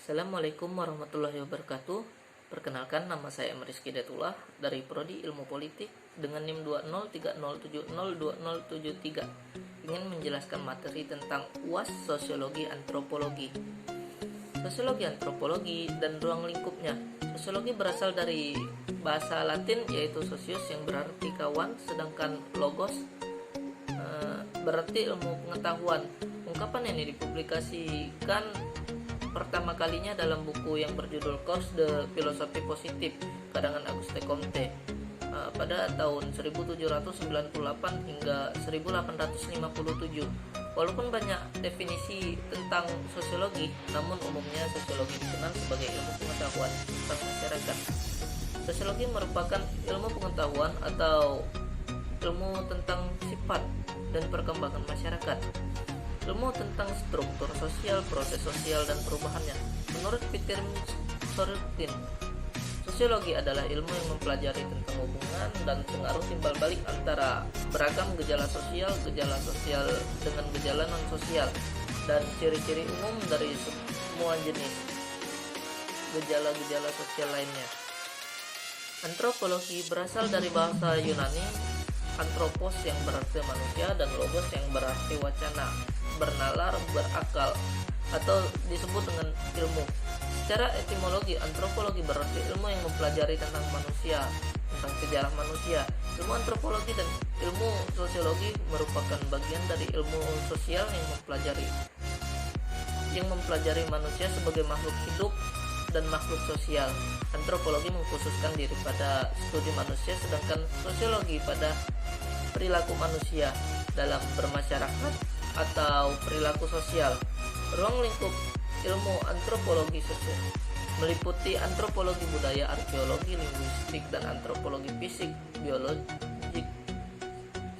Assalamualaikum warahmatullahi wabarakatuh. Perkenalkan, nama saya M. Rizky Datullah dari Prodi Ilmu Politik dengan NIM 2030702073. Ingin menjelaskan materi tentang UAS Sosiologi Antropologi. Sosiologi antropologi dan ruang lingkupnya. Sosiologi berasal dari bahasa Latin yaitu socius yang berarti kawan, sedangkan logos berarti ilmu pengetahuan. Ungkapan ini dipublikasikan pertama kalinya dalam buku yang berjudul Cours de Philosophie Positive karangan Auguste Comte pada tahun 1798 hingga 1857. Walaupun banyak definisi tentang sosiologi, namun umumnya sosiologi dikenal sebagai ilmu pengetahuan tentang masyarakat. Sosiologi merupakan ilmu pengetahuan atau ilmu tentang sifat dan perkembangan masyarakat. Ilmu tentang struktur sosial, proses sosial, dan perubahannya. Menurut Peter Sorkin, sosiologi adalah ilmu yang mempelajari tentang hubungan dan pengaruh timbal balik antara beragam gejala sosial dengan gejala non-sosial, dan ciri-ciri umum dari semua jenis gejala-gejala sosial lainnya. Antropologi berasal dari bahasa Yunani anthropos yang berarti manusia dan logos yang berarti wacana, bernalar, berakal, atau disebut dengan ilmu. Secara etimologi, antropologi berarti ilmu yang mempelajari tentang manusia, tentang sejarah manusia. Ilmu antropologi dan ilmu sosiologi merupakan bagian dari ilmu sosial yang mempelajari manusia sebagai makhluk hidup dan makhluk sosial. Antropologi mengkhususkan diri pada studi manusia, sedangkan sosiologi pada perilaku manusia dalam bermasyarakat atau perilaku sosial. Ruang lingkup ilmu antropologi sosial meliputi antropologi budaya, arkeologi, linguistik, dan antropologi fisik, biologik.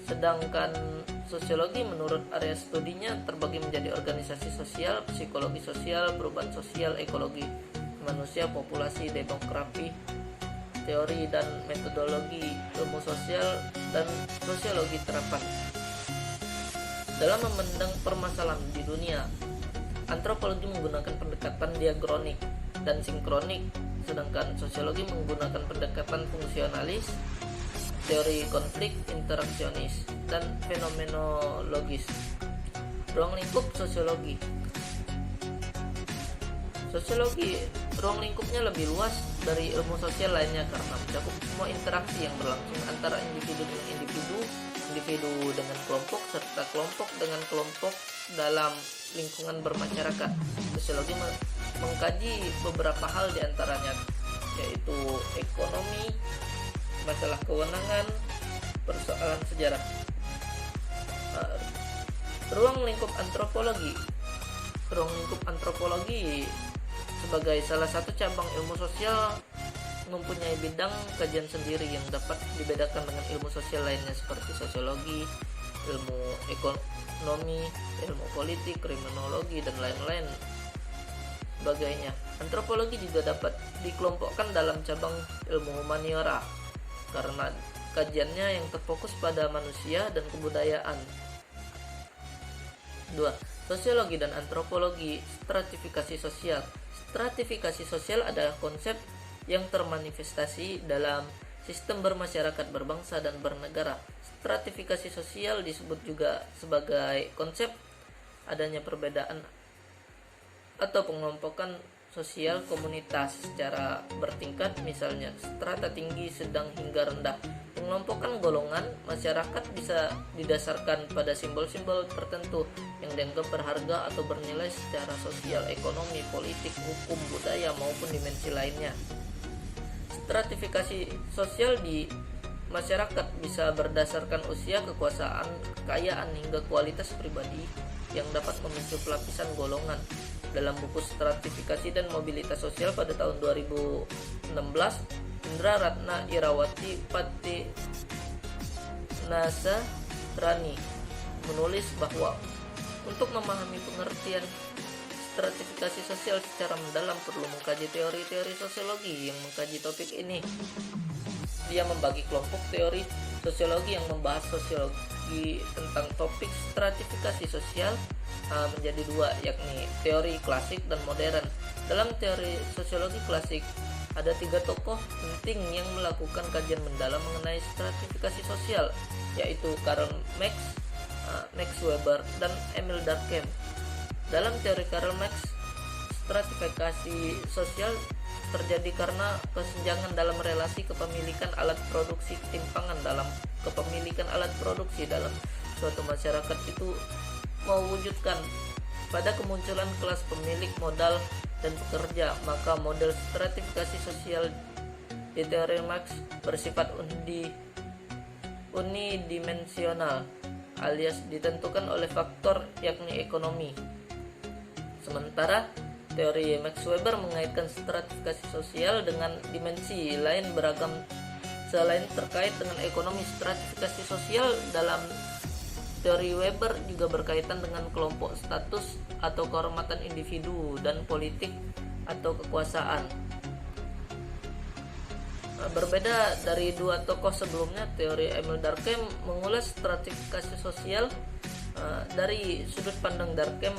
Sedangkan sosiologi menurut area studinya terbagi menjadi organisasi sosial, psikologi sosial, perubahan sosial, ekologi manusia, populasi, demografi, teori dan metodologi ilmu sosial, dan sosiologi terapan. Dalam memandang permasalahan di dunia, antropologi menggunakan pendekatan diakronik dan sinkronik, sedangkan sosiologi menggunakan pendekatan fungsionalis, teori konflik, interaksionis, dan fenomenologis. Ruang lingkup sosiologi. Sosiologi ruang lingkupnya lebih luas dari ilmu sosial lainnya karena mencakup semua interaksi yang berlangsung antara individu dengan individu, individu dengan kelompok, serta kelompok dengan kelompok dalam lingkungan bermasyarakat. Sosiologi mengkaji beberapa hal diantaranya yaitu ekonomi, masalah kewenangan, persoalan sejarah. Ruang lingkup antropologi. Ruang lingkup antropologi sebagai salah satu cabang ilmu sosial mempunyai bidang kajian sendiri yang dapat dibedakan dengan ilmu sosial lainnya seperti sosiologi, ilmu ekonomi, ilmu politik, kriminologi, dan lain-lain sebagainya. Antropologi juga dapat dikelompokkan dalam cabang ilmu humaniora karena kajiannya yang terfokus pada manusia dan kebudayaan. 2. Sosiologi dan antropologi. Stratifikasi sosial. Stratifikasi sosial adalah konsep yang termanifestasi dalam sistem bermasyarakat, berbangsa, dan bernegara. Stratifikasi sosial disebut juga sebagai konsep adanya perbedaan atau pengelompokan sosial komunitas secara bertingkat, misalnya strata tinggi, sedang, hingga rendah. Pengelompokan golongan masyarakat bisa didasarkan pada simbol-simbol tertentu yang dianggap berharga atau bernilai secara sosial, ekonomi, politik, hukum, budaya, maupun dimensi lainnya. Stratifikasi sosial di masyarakat bisa berdasarkan usia, kekuasaan, kekayaan, hingga kualitas pribadi yang dapat memicu pelapisan golongan. Dalam buku Stratifikasi dan Mobilitas Sosial pada tahun 2016, Indra Ratna Irawati Pati Nasarani menulis bahwa untuk memahami pengertian stratifikasi sosial secara mendalam perlu mengkaji teori-teori sosiologi yang mengkaji topik ini. Dia membagi kelompok teori sosiologi yang membahas sosiologi tentang topik stratifikasi sosial menjadi dua, yakni teori klasik dan modern. Dalam teori sosiologi klasik, ada 3 tokoh penting yang melakukan kajian mendalam mengenai stratifikasi sosial, yaitu Karl Marx, Max Weber, dan Emil Durkheim. Dalam teori Karl Marx, stratifikasi sosial terjadi karena kesenjangan dalam relasi kepemilikan alat produksi. Ketimpangan dalam kepemilikan alat produksi dalam suatu masyarakat itu mewujudkan pada kemunculan kelas pemilik modal dan pekerja. Maka model stratifikasi sosial di teori Marx bersifat unidimensional, alias ditentukan oleh faktor yakni ekonomi. Sementara teori Max Weber mengaitkan stratifikasi sosial dengan dimensi lain beragam. Selain terkait dengan ekonomi, stratifikasi sosial dalam teori Weber juga berkaitan dengan kelompok status atau kehormatan individu dan politik atau kekuasaan. Berbeda dari 2 tokoh sebelumnya, teori Emil Durkheim mengulas stratifikasi sosial dari sudut pandang. Durkheim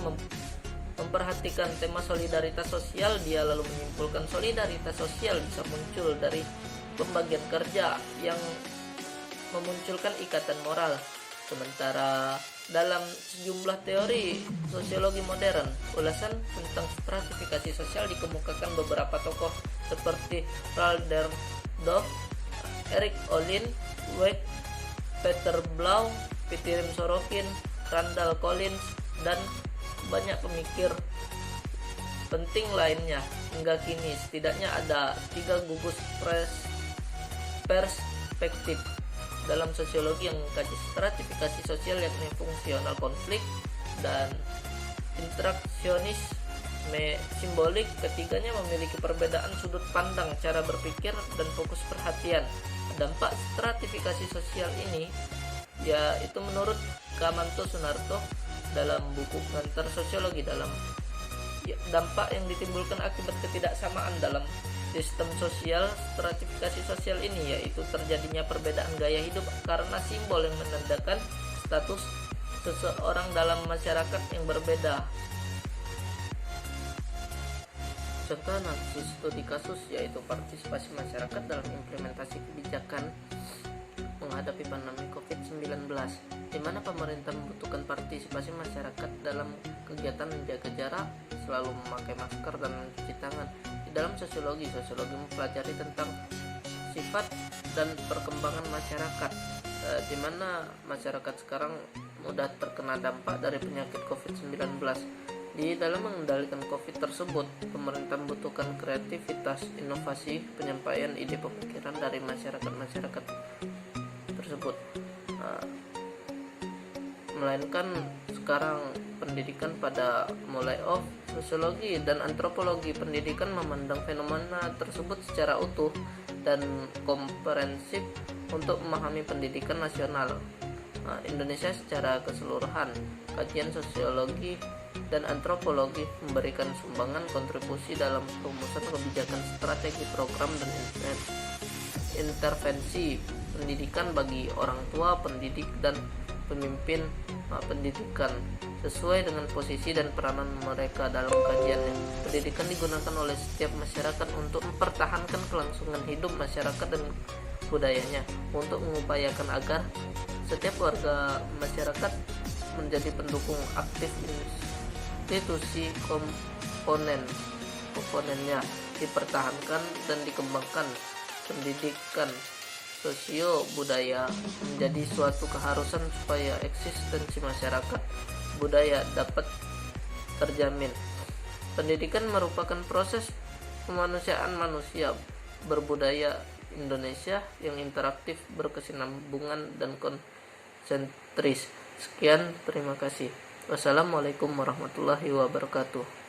memperhatikan tema solidaritas sosial. Dia lalu menyimpulkan solidaritas sosial bisa muncul dari pembagian kerja yang memunculkan ikatan moral. Sementara dalam sejumlah teori sosiologi modern, ulasan tentang stratifikasi sosial dikemukakan beberapa tokoh seperti Ralderdorff, Erik Olin, Weck, Peter Blau, Pitirim Sorokin, Randall Collins, dan banyak pemikir penting lainnya. Hingga kini setidaknya ada 3 gugus perspektif dalam sosiologi yang mengkaji stratifikasi sosial, yakni fungsional konflik dan interaksionis simbolik. Ketiganya memiliki perbedaan sudut pandang, cara berpikir, dan fokus perhatian. Dampak stratifikasi sosial ini yaitu menurut Kamanto Sunarto dalam buku Pengantar Sosiologi, dalam dampak yang ditimbulkan akibat ketidaksamaan dalam sistem sosial. Stratifikasi sosial ini yaitu terjadinya perbedaan gaya hidup karena simbol yang menandakan status seseorang dalam masyarakat yang berbeda. Contoh analisis studi kasus yaitu partisipasi masyarakat dalam implementasi kebijakan menghadapi pandemi COVID-19, di mana pemerintah membutuhkan partisipasi masyarakat dalam kegiatan menjaga jarak, selalu memakai masker, dan mencuci tangan. Di dalam sosiologi mempelajari tentang sifat dan perkembangan masyarakat, di mana masyarakat sekarang mudah terkena dampak dari penyakit COVID-19. Di dalam mengendalikan COVID tersebut, pemerintah membutuhkan kreativitas, inovasi, penyampaian ide pemikiran dari masyarakat tersebut. Melainkan sekarang pendidikan pada mulai sosiologi dan antropologi pendidikan memandang fenomena tersebut secara utuh dan komprehensif untuk memahami pendidikan nasional Indonesia secara keseluruhan. Kajian sosiologi dan antropologi memberikan sumbangan kontribusi dalam perumusan kebijakan, strategi, program, dan intervensi pendidikan bagi orang tua, pendidik, dan pemimpin pendidikan sesuai dengan posisi dan peranan mereka dalam kajiannya. Pendidikan digunakan oleh setiap masyarakat untuk mempertahankan kelangsungan hidup masyarakat dan budayanya, untuk mengupayakan agar setiap warga masyarakat menjadi pendukung aktif institusi komponennya dipertahankan dan dikembangkan. Pendidikan sosio budaya menjadi suatu keharusan supaya eksistensi masyarakat budaya dapat terjamin. Pendidikan merupakan proses kemanusiaan manusia berbudaya Indonesia yang interaktif, berkesinambungan, dan konsentris. Sekian, terima kasih. Wassalamualaikum warahmatullahi wabarakatuh.